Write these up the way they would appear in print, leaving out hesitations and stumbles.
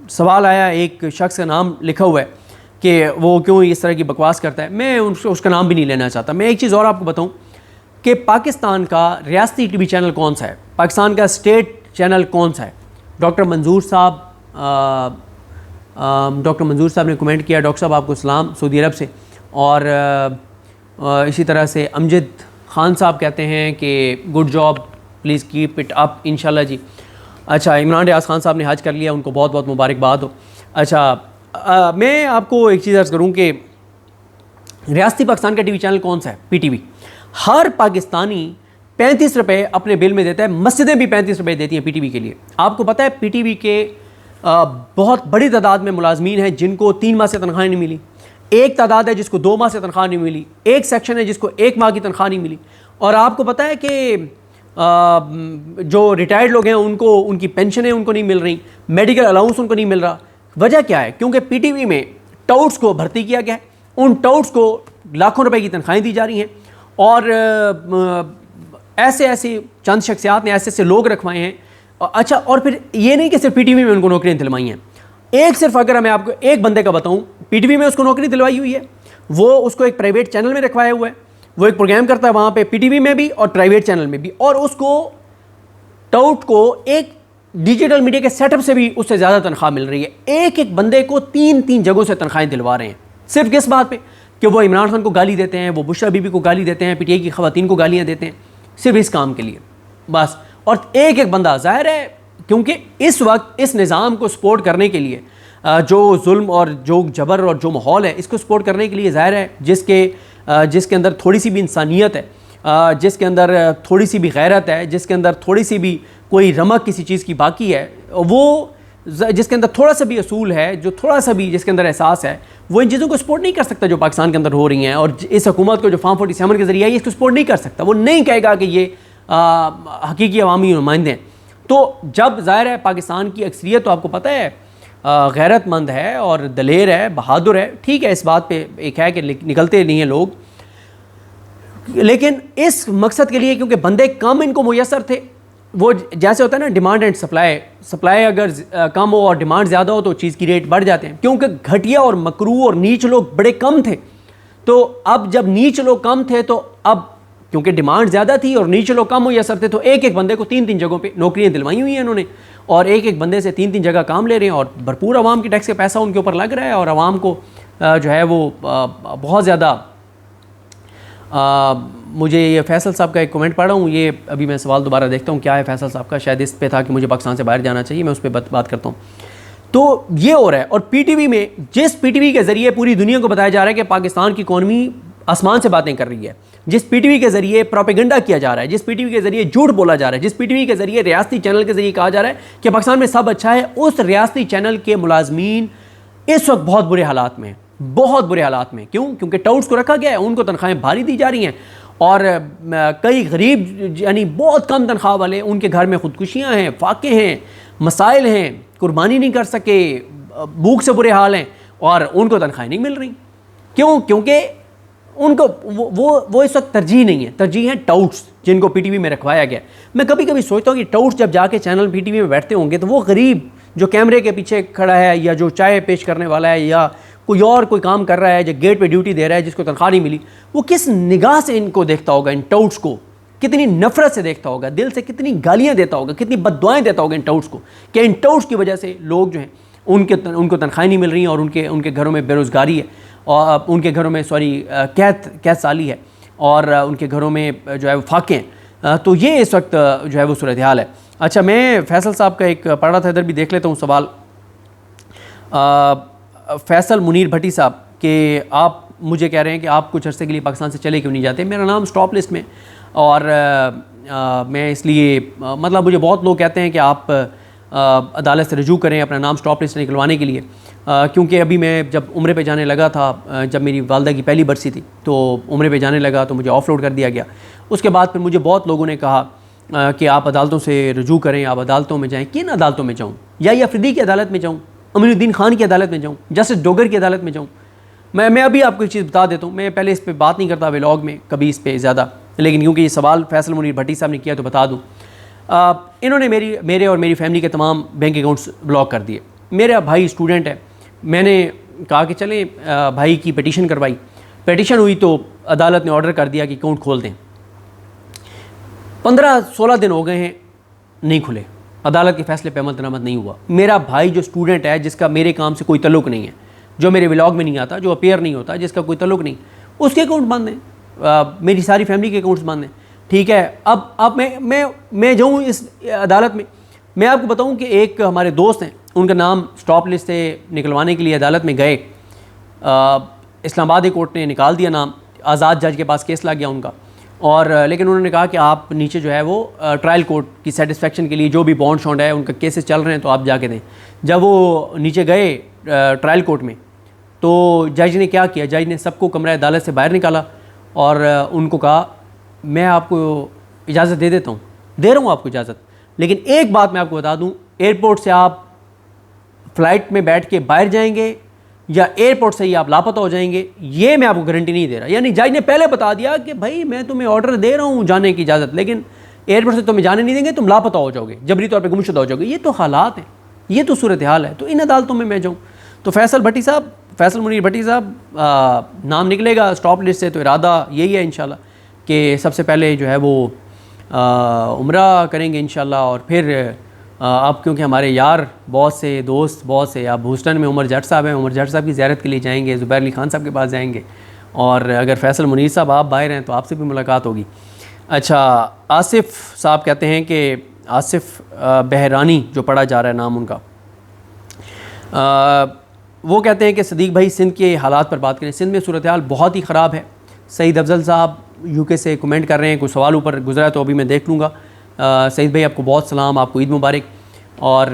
सवाल आया, एक शख्स का नाम लिखा हुआ है कि वो क्यों इस तरह की बकवास करता है। मैं उसका नाम भी नहीं लेना चाहता। मैं एक चीज़ और आपको बताऊं कि पाकिस्तान का रियासती टीवी चैनल कौन सा है, पाकिस्तान का स्टेट चैनल कौन सा है। डॉक्टर मंजूर साहब ने कमेंट किया, डॉक्टर साहब आपको सलाम सऊदी अरब से। और इसी तरह से अमजद खान साहब कहते हैं कि good job, please keep it up इंशाल्लाह जी। अच्छा, इमरान रियाज खान साहब ने हज कर लिया, उनको बहुत बहुत मुबारकबाद हो। अच्छा, मैं आपको एक चीज़ अर्ज़ करूँ कि रियासती पाकिस्तान का टीवी चैनल कौन सा है, PTV। हर पाकिस्तानी 35 रुपये अपने बिल में देता है, मस्जिदें भी 35 रुपये देती हैं PTV के लिए। आपको पता है PTV के बहुत बड़ी तादाद में मुलाजमीन हैं जिनको 3 माह से तनख्वाह नहीं मिली, एक तादाद है जिसको 2 माह से तनख्वाह नहीं मिली, एक सेक्शन है जिसको 1 माह की तनख्वाह नहीं मिली। और आपको पता है कि जो रिटायर्ड लोग हैं उनको उनकी पेंशनें उनको नहीं मिल रही, मेडिकल अलाउंस उनको नहीं मिल रहा। वजह क्या है? क्योंकि PTV में टाउट्स को भर्ती किया गया है, उन टाउट्स को लाखों रुपए की तनख्वाहें दी जा रही हैं। और ऐसे ऐसे चंद शख्सियात ने ऐसे ऐसे लोग रखवाए हैं। अच्छा, और फिर ये नहीं कि सिर्फ PTV में उनको नौकरियाँ दिलवाई हैं। एक सिर्फ अगर मैं आपको एक बंदे का बताऊँ, PTV में उसको नौकरी दिलवाई हुई है, वो उसको एक प्राइवेट चैनल में रखवाया हुआ है, वो एक प्रोग्राम करता है वहाँ पे PTV में भी और प्राइवेट चैनल में भी। और उसको टाउट को एक डिजिटल मीडिया के सेटअप से भी उससे ज़्यादा तनख्वाह मिल रही है। एक एक बंदे को 3-3 जगहों से तनख्वाहें दिलवा रहे हैं। सिर्फ किस बात पे? कि वो इमरान खान को गाली देते हैं, वो बुशरा बीबी को गाली देते हैं, PTI की ख़वातीन को गालियाँ देते हैं, सिर्फ इस काम के लिए बस। और एक एक बंदा, ज़ाहिर है क्योंकि इस वक्त इस निज़ाम को सपोर्ट करने के लिए, जो जुल्म और जो जबर और जो माहौल है, इसको सपोर्ट करने के लिए ज़ाहिर है जिसके अंदर थोड़ी सी भी इंसानियत है, जिसके अंदर थोड़ी सी भी गैरत है, जिसके अंदर थोड़ी सी भी कोई रमक किसी चीज़ की बाकी है, वो जिसके अंदर थोड़ा सा भी असूल है, जो थोड़ा सा भी जिसके अंदर एहसास है, वो इन चीज़ों को सपोर्ट नहीं कर सकता जो पाकिस्तान के अंदर हो रही हैं। और इस हुकूमत को जो फार्म 47 के ज़रिए आई, इसको सपोर्ट नहीं कर सकता। वो नहीं कहेगा कि ये हकीकी अवामी नुमाइंदे हैं। तो जब ज़ाहिर है पाकिस्तान की अक्सरियत तो आपको पता है गैरतमंद है और दलेर है, बहादुर है, ठीक है, इस बात पे एक है कि निकलते नहीं हैं लोग, लेकिन इस मकसद के लिए क्योंकि बंदे कम इनको मुयसर थे, वो जैसे होता है ना डिमांड एंड सप्लाई अगर कम हो और डिमांड ज़्यादा हो तो चीज़ की रेट बढ़ जाते हैं। क्योंकि घटिया और मकरू और नीच लोग बड़े कम थे, तो अब जब नीच लोग कम थे तो अब क्योंकि डिमांड ज़्यादा थी और नीचे लोग कम मुयसर थे, तो एक एक बंदे को 3-3 जगहों पे नौकरियां दिलवाई हुई हैं इन्होंने, और एक एक बंदे से 3-3 जगह काम ले रहे हैं, और भरपूर आवाम की टैक्स का पैसा उनके ऊपर लग रहा है। और आवाम को जो है वो बहुत ज़्यादा, मुझे ये फैसल साहब का एक कमेंट पढ़ रहा हूँ, ये अभी मैं सवाल दोबारा देखता हूँ क्या है फैसल साहब का, शायद इस पे था कि मुझे पाकिस्तान से बाहर जाना चाहिए, मैं उस पर बात करता हूँ। तो ये हो रहा है। और PTV में, जिस PTV के ज़रिए पूरी दुनिया को बताया जा रहा है कि पाकिस्तान की इकॉनमी आसमान से बातें कर रही है, जिस PTV के ज़रिए प्रोपेगेंडा किया जा रहा है, जिस PTV के ज़रिए झूठ बोला जा रहा है, जिस PTV के ज़रिए रियासती चैनल के ज़रिए कहा जा रहा है कि पाकिस्तान में सब अच्छा है, उस रियासती चैनल के मुलाजमीन इस वक्त बहुत बुरे हालात में, बहुत बुरे हालात में। क्यों? क्योंकि टाउट्स को रखा गया है, उनको तनख्वाहें भारी दी जा रही हैं, और कई गरीब यानी बहुत कम तनख्वाह वाले, उनके घर में खुदकुशियाँ हैं, फाके हैं, मसाइल हैं, कुर्बानी नहीं कर सके, भूख से बुरे हाल हैं, और उनको तनख्वाहें नहीं मिल रही। क्यों? क्योंकि उनको वो इस वक्त तरजीह नहीं है, तरजीह है टाउट्स जिनको PTV में रखवाया गया। मैं कभी कभी सोचता हूँ कि टाउट्स जब जाके चैनल PTV में बैठते होंगे तो वो गरीब जो कैमरे के पीछे खड़ा है, या जो चाय पेश करने वाला है, या कोई काम कर रहा है, जो गेट पे ड्यूटी दे रहा है, जिसको तनख्वाह नहीं मिली, वो किस निगाह से इनको देखता होगा, इन टाउट्स को कितनी नफरत से देखता होगा, दिल से कितनी गालियाँ देता होगा, कितनी बद्दुआएं देता होगा इन टाउट्स को, कि इन टाउट्स की वजह से लोग जो हैं उनको तनख्वाहें नहीं मिल रही हैं, और उनके घरों में बेरोज़गारी है, और उनके घरों में कैद साली है, और उनके घरों में जो है वो फाके हैं। तो ये इस वक्त जो है वो सूरत हाल है। अच्छा, मैं फैसल साहब का एक पढ़ रहा था, इधर भी देख लेता हूँ सवाल। फैसल मुनीर भट्टी साहब कि आप मुझे कह रहे हैं कि आप कुछ अरसे के लिए पाकिस्तान से चले क्यों नहीं जाते। मेरा नाम स्टॉप लिस्ट में, और मैं इसलिए मतलब मुझे बहुत लोग कहते हैं कि आप अदालत से रजू करें अपना नाम स्टॉप लिस्ट निकलवाने के लिए, क्योंकि अभी मैं जब उम्रे पे जाने लगा था, जब मेरी वालदा की पहली बरसी थी, तो उम्रे पे जाने लगा तो मुझे ऑफलोड कर दिया गया। उसके बाद फिर मुझे बहुत लोगों ने कहा कि आप अदालतों से रजू करें, आप अदालतों में जाएँ। किन अदालतों में जाऊँ? या अफरीदी की अदालत में जाऊँ, अमीनुद्दीन खान की अदालत में जाऊँ, जस्टिस डोगर की अदालत में जाऊँ? मैं अभी आपको एक चीज़ बता देता हूँ, मैं पहले इस पर बात नहीं करता व्लॉग में कभी इस पर ज़्यादा, लेकिन क्योंकि ये सवाल फैसल मुनीर भट्टी साहब ने किया तो बता दूँ। इन्होंने मेरे और मेरी फैमिली के तमाम बैंक अकाउंट्स ब्लॉक कर दिए। मेरा भाई स्टूडेंट है, मैंने कहा कि चलें भाई की पिटीशन करवाई, पिटीशन हुई तो अदालत ने ऑर्डर कर दिया कि अकाउंट खोल दें। 15-16 दिन हो गए हैं, नहीं खुले, अदालत के फैसले पर अमल दरामद नहीं हुआ। मेरा भाई जो स्टूडेंट है, जिसका मेरे काम से कोई तल्लुक़ नहीं है, जो मेरे व्लॉग में नहीं आता, जो अपेयर नहीं होता, जिसका कोई तल्लुक़ नहीं, उसके अकाउंट बंद हैं, मेरी सारी फैमिली के अकाउंट्स बंद हैं। ठीक है, अब मैं जाऊँ इस अदालत में, मैं आपको बताऊँ कि एक हमारे दोस्त हैं, उनका नाम स्टॉप लिस्ट से निकलवाने के लिए अदालत में गए, इस्लामाबाद कोर्ट ने निकाल दिया नाम, आज़ाद जज के पास केस लग गया उनका, और लेकिन उन्होंने कहा कि आप नीचे जो है वो ट्रायल कोर्ट की सेटिस्फेक्शन के लिए जो भी बॉन्ड शॉन्ड है, उनका केसेस चल रहे हैं तो आप जाके दें। जब वो नीचे गए ट्रायल कोर्ट में, तो जज ने क्या किया, जज ने सबको कमरा अदालत से बाहर निकाला और उनको कहा मैं आपको इजाज़त दे देता हूँ, दे रहा हूँ आपको इजाज़त, लेकिन एक बात मैं आपको बता दूँ, एयरपोर्ट से आप फ़्लाइट में बैठ के बाहर जाएंगे या एयरपोर्ट से ही आप लापता हो जाएंगे, ये मैं आपको गारंटी नहीं दे रहा। यानी जज ने पहले बता दिया कि भाई मैं तुम्हें ऑर्डर दे रहा हूँ जाने की इजाज़त, लेकिन एयरपोर्ट से तुम्हें जाने नहीं देंगे, तुम लापता हो जाओगे, जबरी तौर पर गुमशुदा हो जाओगे। ये तो हालात हैं, ये तो सूरत हाल है। तो इन अदालतों में मैं जाऊँ तो फैसल मुनीर भट्टी साहब नाम निकलेगा स्टॉप लिस्ट से, तो इरादा यही है इंशाल्लाह कि सबसे पहले जो है वो उम्रा करेंगे इंशाल्लाह, और फिर अब क्योंकि हमारे यार बहुत से दोस्त बहुत से, आप हूस्टन में उमर जट साहब हैं, उमर जट साहब की ज़ियारत के लिए जाएंगे, ज़ुबैर अली खान साहब के पास जाएंगे, और अगर फैसल मुनीर साहब आप बाहर हैं तो आपसे भी मुलाकात होगी। अच्छा, आसिफ साहब कहते हैं कि आसिफ बहरानी जो पढ़ा जा रहा है नाम उनका, वो कहते हैं कि सदीक भाई सिंध के हालात पर बात करें। सिंध में सूरत हाल बहुत ही ख़राब है। सईद अफजल साहब यूके से कमेंट कर रहे हैं, कुछ सवाल ऊपर गुजरा तो अभी मैं देख लूँगा। सईद भाई आपको बहुत सलाम, आपको ईद मुबारक। और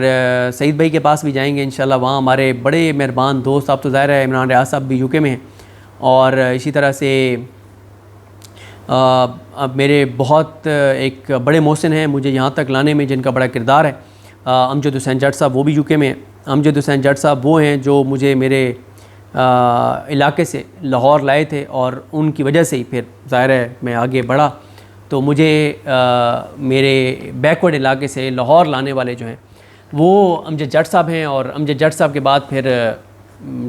सईद भाई के पास भी जाएंगे इंशाल्लाह, वहाँ हमारे बड़े मेहरबान दोस्त, आप तो ज़ाहिर है इमरान रियाज साहब भी यूके में हैं, और इसी तरह से अब मेरे बहुत एक बड़े मोहसिन हैं मुझे यहाँ तक लाने में, जिनका बड़ा किरदार है, अमजद हुसैन जट साहब, वो भी यूके में हैं। अमजद हुसैन जट साहब वो हैं जो मुझे मेरे इलाके से लाहौर लाए थे, और उनकी वजह से ही फिर ज़ाहिर है मैं आगे बढ़ा। तो मुझे मेरे बैकवर्ड इलाके से लाहौर लाने वाले जो हैं वो अमजद जट साहब हैं, और अमजद जट साहब के बाद फिर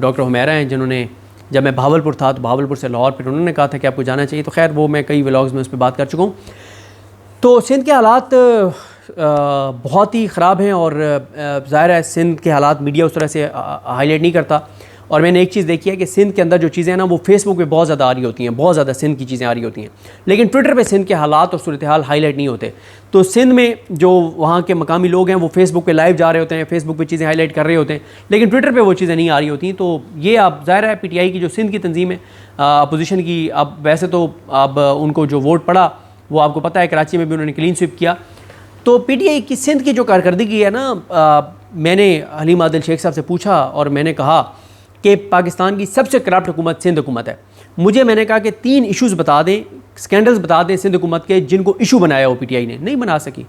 डॉक्टर हुमैरा हैं, जिन्होंने जब मैं भावलपुर था तो भावलपुर से लाहौर फिर उन्होंने कहा था कि आपको जाना चाहिए। तो खैर वो मैं कई व्लॉग्स में उस पर बात कर चुका हूँ। तो सिंध के हालात बहुत ही ख़राब हैं, और ज़ाहिर है सिंध के हालात मीडिया उस तरह से हाईलाइट नहीं करता। और मैंने एक चीज़ देखी है कि सिंध के अंदर जो चीज़ें हैं ना, वो फेसबुक पे बहुत ज़्यादा आ रही होती हैं, बहुत ज़्यादा सिंध की चीज़ें आ रही होती हैं, लेकिन ट्विटर पे सिंध के हालात और सूरत हाल हाईलाइट नहीं होते। तो सिंध में जो वहाँ के मकामी लोग हैं वो फेसबुक पे लाइव जा रहे होते हैं, फेसबुक पे चीज़ें हाईलाइट कर रहे होते हैं, लेकिन ट्विटर पर वो चीज़ें नहीं आ रही होती। तो ये आप ज़ाहिर है PTI की जो सिंध की तंजीम है अपोजिशन की, अब वैसे तो अब उनको जो वोट पड़ा वो आपको पता है, कराची में भी उन्होंने क्लीन स्वीप किया। तो PTI की सिंध की जो कारकर्दगी है ना, मैंने हलीम आदिल शेख साहब से पूछा और मैंने कहा कि पाकिस्तान की सबसे करप्ट हुकूमत सिंध हुकूमत है। मैंने कहा कि 3 इशूज़ बता दें, स्कैंडल्स बता दें सिंध हुकूमत के, जिनको इशू बनाया हो PTI ने, नहीं बना सकी।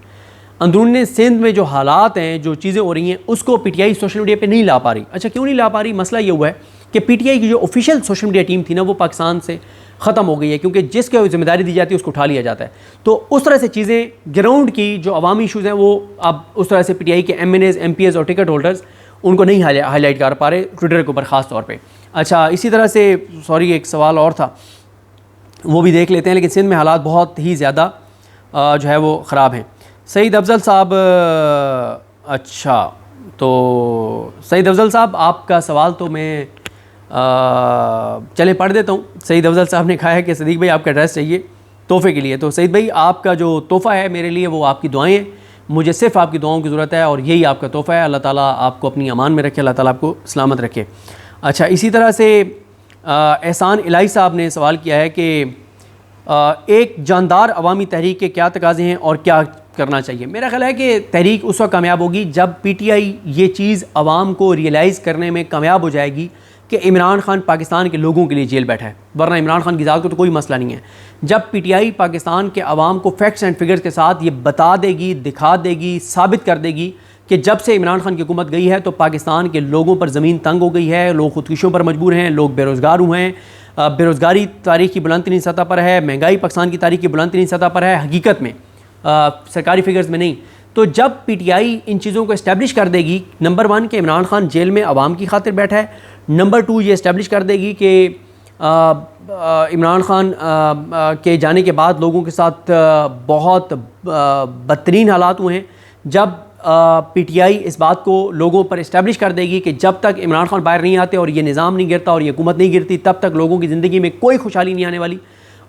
अंदरून सिंध में जो हालात हैं, जो चीज़ें हो रही हैं, उसको PTI सोशल मीडिया पे नहीं ला पा रही। अच्छा, क्यों नहीं ला पा रही? मसला ये हुआ है कि PTI की जो ऑफिशियल सोशल मीडिया टीम थी ना, वो पाकिस्तान से ख़त्म हो गई है, क्योंकि जिसको जिम्मेदारी दी जाती है उसको उठा लिया जाता है। तो उस तरह से चीज़ें ग्राउंड की जो अवामी इशूज़ हैं वो अब उस तरह से PTI के MNAs MPs और टिकट होल्डर्स उनको नहीं हाईलाइट कर पा रहे ट्विटर के ऊपर ख़ास तौर पे। अच्छा, इसी तरह से सॉरी एक सवाल और था, वो भी देख लेते हैं। लेकिन सिंध में हालात बहुत ही ज़्यादा जो है वो ख़राब हैं। सईद अफजल साहब, अच्छा तो सईद अफजल साहब आपका सवाल तो मैं चले पढ़ देता हूँ। सईद अफजल साहब ने कहा है कि सदीक भाई आपका एड्रेस चाहिए तोहफ़े के लिए। तो सईद भाई आपका जो तोहफ़ा है मेरे लिए वो आपकी दुआएं हैं, मुझे सिर्फ़ आपकी दुआओं की ज़रूरत है और यही आपका तोहफ़ा है। अल्लाह ताला आपको अपनी अमान में रखे, अल्लाह ताला आपको सलामत रखे। अच्छा, इसी तरह से एहसान इलाही साहब ने सवाल किया है कि एक जानदार अवामी तहरीक के क्या तकाज़े हैं और क्या करना चाहिए। मेरा ख्याल है कि तहरीक उस वक्त कामयाब होगी जब PTI ये चीज़ आवाम को रियलाइज़ करने में कामयाब हो जाएगी कि इमरान खान पाकिस्तान के लोगों के लिए जेल बैठा है, वरना इमरान खान की ज़ात को तो कोई मसला नहीं है। जब PTI पाकिस्तान के आवाम को फैक्ट्स एंड फिगर्स के साथ ये बता देगी, दिखा देगी, साबित कर देगी कि जब से इमरान खान की हुकूमत गई है तो पाकिस्तान के लोगों पर ज़मीन तंग हो गई है, लोग खुदकुशियों पर मजबूर हैं, लोग बेरोज़गार हुए हैं, बेरोज़गारी तारीख की बुलंद तरीन सतह पर है, महंगाई पाकिस्तान की तारीख की बुलंद तरीन सतह पर है, हकीकत में सरकारी फिगर्स में नहीं। तो जब पीटीआई इन चीज़ों को इस्टेब्लिश कर देगी, नंबर 1 कि इमरान खान जेल में आवाम की खातिर बैठा है, नंबर 2 ये इस्टेब्लिश कर देगी कि इमरान खान के जाने के बाद लोगों के साथ बहुत बदतरीन हालात हुए हैं। जब पीटीआई इस बात को लोगों पर इस्टेब्लिश कर देगी कि जब तक इमरान खान बाहर नहीं आते और ये निज़ाम नहीं गिरता और ये हुकूमत नहीं गिरती, तब तक लोगों की ज़िंदगी में कोई खुशहाली नहीं आने वाली,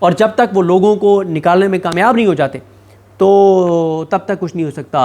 और जब तक वो लोगों को निकालने में कामयाब नहीं हो जाते तो तब तक कुछ नहीं हो सकता।